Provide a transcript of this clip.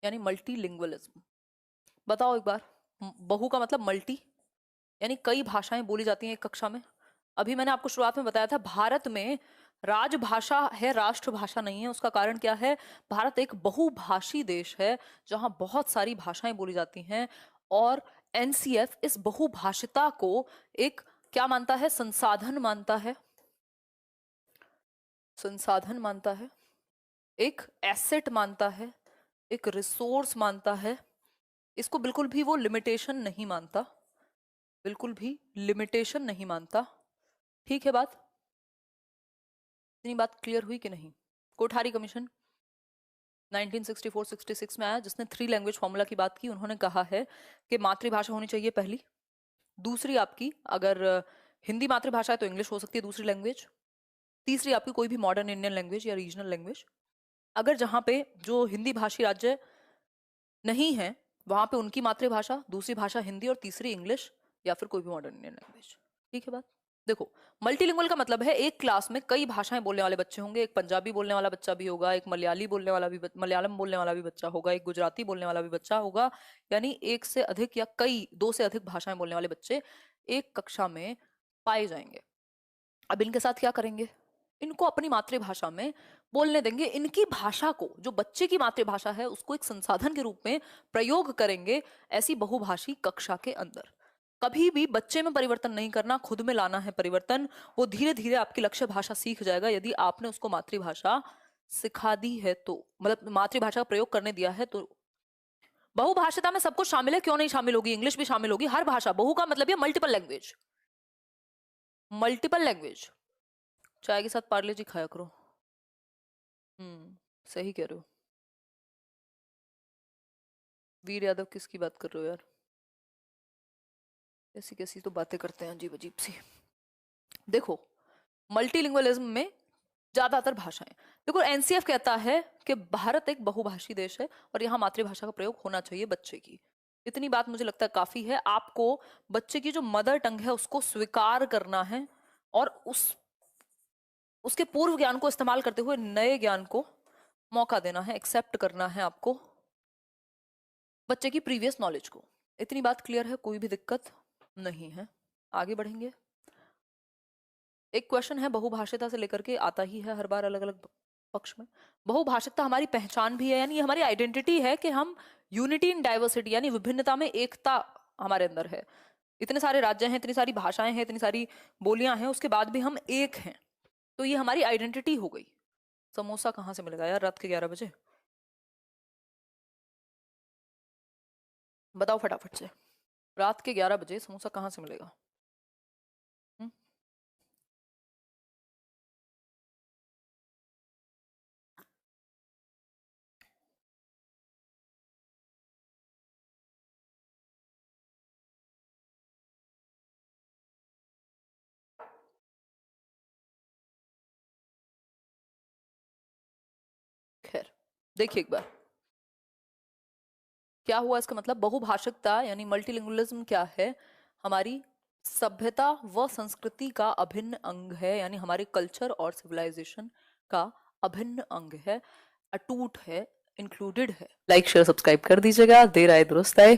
यानी मल्टीलिंगुअलिज्म। बताओ एक बार, बहु का मतलब मल्टी, यानी कई भाषाएं बोली जाती हैं एक कक्षा में। अभी मैंने आपको शुरुआत में बताया था भारत में राजभाषा है, राष्ट्रभाषा नहीं है। उसका कारण क्या है? भारत एक बहुभाषी देश है जहां बहुत सारी भाषाएं बोली जाती हैं, और एनसीएफ इस बहुभाषिता को एक क्या मानता है? संसाधन मानता है, संसाधन मानता है, एक एसेट मानता है, एक रिसोर्स मानता है। इसको बिल्कुल भी वो लिमिटेशन नहीं मानता, बिल्कुल भी लिमिटेशन नहीं मानता। ठीक है बात? इतनी बात क्लियर हुई कि नहीं? कोठारी कमीशन 1964-66 में आया, जिसने 3 लैंग्वेज फॉर्मूला की बात की। उन्होंने कहा है कि मातृभाषा होनी चाहिए पहली, दूसरी आपकी अगर हिंदी मातृभाषा है तो इंग्लिश हो सकती है दूसरी लैंग्वेज, तीसरी आपकी कोई भी मॉडर्न इंडियन लैंग्वेज या रीजनल लैंग्वेज। अगर जहां पे जो हिंदी भाषी राज्य नहीं है वहां पे उनकी मातृभाषा, दूसरी भाषा हिंदी और तीसरी इंग्लिश या फिर कोई भी मॉडर्न इंडियन लैंग्वेज। ठीक है बात? देखो, मल्टीलिंगुअल का मतलब है एक क्लास में कई भाषाएं बोलने वाले बच्चे होंगे। एक पंजाबी बोलने वाला बच्चा भी होगा, एक मलयाली बोलने वाला भी, मलयालम बोलने वाला भी बच्चा होगा, एक गुजराती बोलने वाला भी बच्चा होगा। यानी एक से अधिक या कई, दो से अधिक भाषाएं बोलने वाले बच्चे एक कक्षा में पाए जाएंगे। अब इनके साथ क्या करेंगे? इनको अपनी मातृभाषा में बोलने देंगे। इनकी भाषा को, जो बच्चे की मातृभाषा है, उसको एक संसाधन के रूप में प्रयोग करेंगे ऐसी बहुभाषी कक्षा के अंदर। कभी भी बच्चे में परिवर्तन नहीं करना, खुद में लाना है परिवर्तन। वो धीरे धीरे आपकी लक्ष्य भाषा सीख जाएगा यदि आपने उसको मातृभाषा सिखा दी है तो, मतलब मातृभाषा का प्रयोग करने दिया है तो। बहुभाषिता में सब कुछ शामिल है, क्यों नहीं शामिल होगी? इंग्लिश भी शामिल होगी, हर भाषा। बहु का मतलब ये मल्टीपल लैंग्वेज, मल्टीपल लैंग्वेज। चाय के साथ पार्ले जी खाया करो। सही कह रहे हो। वीर यादव किसकी बात कर रहे हो यार? ऐसी कैसी तो बातें करते हैं अजीब अजीब सी। देखो, मल्टीलिंगुअलिज्म में ज्यादातर भाषाएं, देखो एनसीएफ कहता है कि भारत एक बहुभाषी देश है और यहाँ मातृभाषा का प्रयोग होना चाहिए बच्चे की। इतनी बात मुझे लगता है काफी है। आपको बच्चे की जो मदर टंग है उसको स्वीकार करना है और उसके पूर्व ज्ञान को इस्तेमाल करते हुए नए ज्ञान को मौका देना है, एक्सेप्ट करना है आपको बच्चे की प्रीवियस नॉलेज को। इतनी बात क्लियर है? कोई भी दिक्कत नहीं है? आगे बढ़ेंगे। एक क्वेश्चन है, बहुभाषिता से लेकर के आता ही है हर बार अलग अलग पक्ष में। बहुभाषिता हमारी पहचान भी है, यानी हमारी आइडेंटिटी है कि हम यूनिटी इन डाइवर्सिटी, यानी विभिन्नता में एकता हमारे अंदर है। इतने सारे राज्य हैं, इतनी सारी भाषाएं हैं, इतनी सारी बोलियां हैं, उसके बाद भी हम एक हैं। तो ये हमारी आइडेंटिटी हो गई। समोसा कहाँ से मिलेगा यार रात के 11 बजे? बताओ फटाफट से, रात के 11 बजे समोसा कहाँ से मिलेगा? हम्म? खैर, देखिए एक बार क्या हुआ। इसका मतलब बहुभाषिकता यानी मल्टीलिंगुअलिज्म क्या है? हमारी सभ्यता व संस्कृति का अभिन्न अंग है, यानी हमारे कल्चर और सिविलाइजेशन का अभिन्न अंग है, अटूट है, इंक्लूडेड है। लाइक शेयर सब्सक्राइब कर दीजिएगा। देर आए दुरुस्त आए।